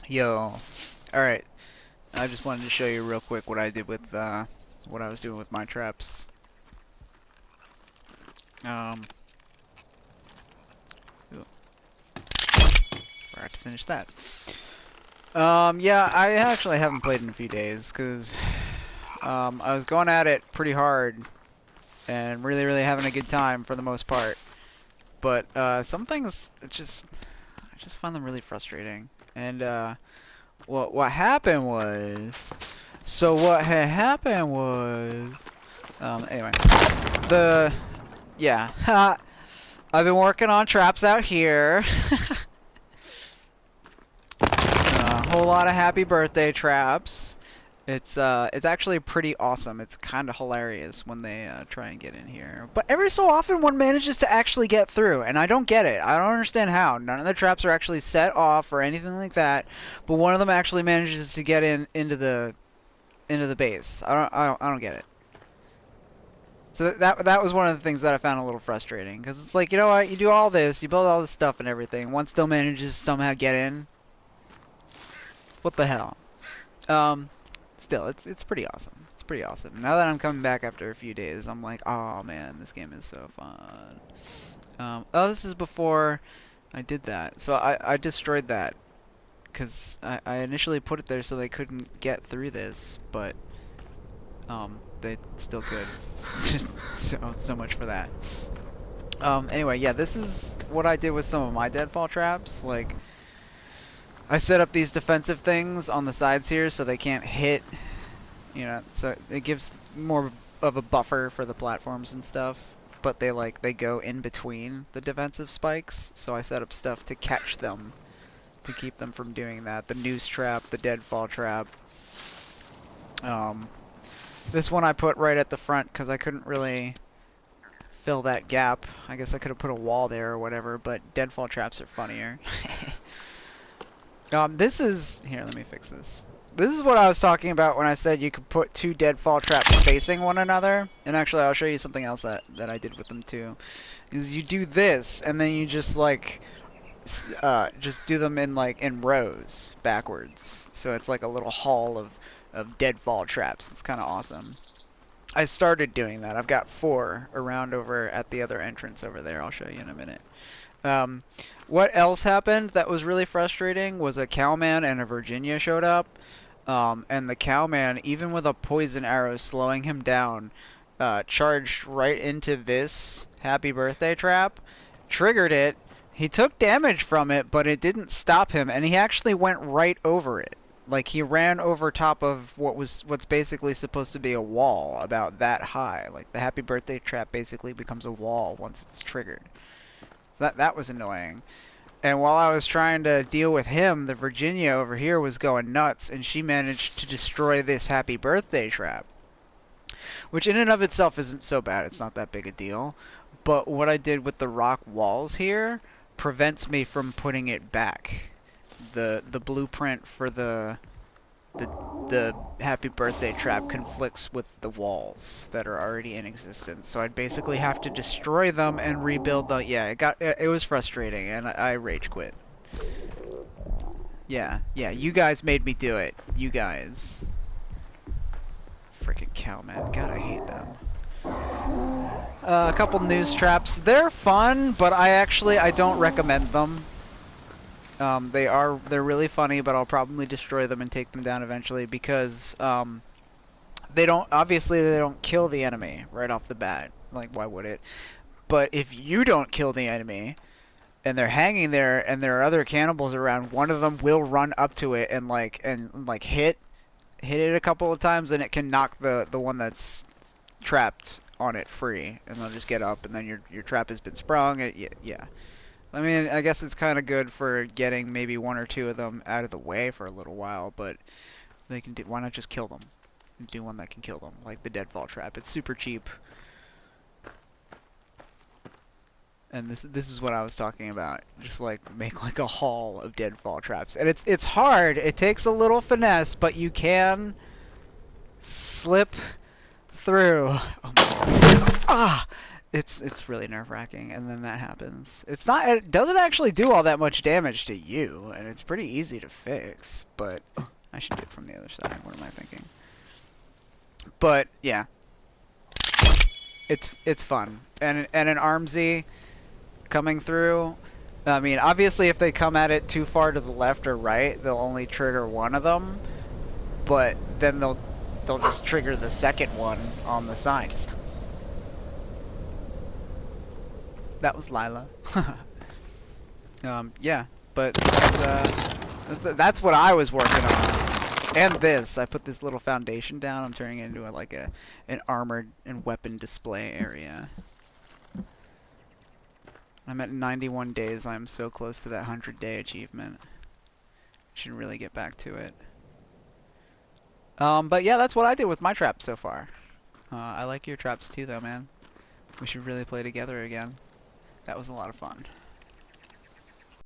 Yo, alright. I just wanted to show you real quick what I did with, what I was doing with my traps. Ooh, forgot to finish that. Yeah, I actually haven't played in a few days, because, I was going at it pretty hard, and really having a good time for the most part. But, some things, I just find them really frustrating. And, what happened was... So what had happened was... Anyway. Yeah. I've been working on traps out here. A whole lot of happy birthday traps. It's actually pretty awesome. It's kind of hilarious when they try and get in here. But every so often one manages to actually get through, and I don't get it. I don't understand how. None of the traps are actually set off or anything like that, but one of them actually manages to get into the base. I don't get it. So that was one of the things that I found a little frustrating, because it's like, you know what, you do all this, you build all this stuff and everything, one still manages to somehow get in. What the hell? Still, it's pretty awesome. It's pretty awesome. Now that I'm coming back after a few days, I'm like, oh man, this game is so fun. Oh, this is before I did that. So I destroyed that, because I initially put it there so they couldn't get through this, but they still could. So much for that. Anyway, yeah, this is what I did with some of my deadfall traps. Like, I set up these defensive things on the sides here so they can't hit, you know, so it gives more of a buffer for the platforms and stuff, but they go in between the defensive spikes, so I set up stuff to catch them, to keep them from doing that. The noose trap, the deadfall trap. This one I put right at the front because I couldn't really fill that gap. I guess I could have put a wall there or whatever, but deadfall traps are funnier. This is... Here, let me fix this. This is what I was talking about when I said you could put two deadfall traps facing one another. And actually, I'll show you something else that I did with them too. Is you do this, and then you just like... just do them in rows, backwards. So it's like a little hall of deadfall traps. It's kind of awesome. I started doing that. I've got 4 around over at the other entrance over there. I'll show you in a minute. What else happened that was really frustrating was a cowman and a Virginia showed up. And the cowman, even with a poison arrow slowing him down, charged right into this happy birthday trap, triggered it. He took damage from it, but it didn't stop him, and he actually went right over it. Like, he ran over top of what's basically supposed to be a wall about that high. Like, the happy birthday trap basically becomes a wall once it's triggered. That was annoying. And while I was trying to deal with him, the Virginia over here was going nuts, and she managed to destroy this happy birthday trap. Which in and of itself isn't so bad, it's not that big a deal. But what I did with the rock walls here prevents me from putting it back. The blueprint for the happy birthday trap conflicts with the walls that are already in existence. So I'd basically have to destroy them and rebuild the... Yeah, it was frustrating, and I rage quit. Yeah, you guys made me do it. You guys. Freaking cowman. God, I hate them. A couple news traps. They're fun, but I don't recommend them. They're really funny, but I'll probably destroy them and take them down eventually because they don't kill the enemy right off the bat. Like, why would it? But if you don't kill the enemy and they're hanging there and there are other cannibals around, one of them will run up to it and hit it a couple of times, and it can knock the one that's trapped on it free, and they'll just get up, and then your trap has been sprung. Yeah. I mean, I guess it's kind of good for getting maybe 1 or 2 of them out of the way for a little while, but they can why not just kill them? Do one that can kill them, like the deadfall trap. It's super cheap. And this is what I was talking about. Just like make like a hall of deadfall traps. And it's hard. It takes a little finesse, but you can slip through. Oh my God. Ah! It's really nerve-wracking, and then that happens. It's not. It doesn't actually do all that much damage to you, and it's pretty easy to fix. But I should do it from the other side. What am I thinking? But yeah, it's fun, and an Armsy coming through. I mean, obviously, if they come at it too far to the left or right, they'll only trigger one of them. But then they'll just trigger the second one on the sides. That was Lila. Yeah, but that's what I was working on. And this, I put this little foundation down. I'm turning it into an armored and weapon display area. I'm at 91 days. I'm so close to that 100-day achievement. Should really get back to it. But yeah, that's what I did with my traps so far. I like your traps too, though, man. We should really play together again. That was a lot of fun.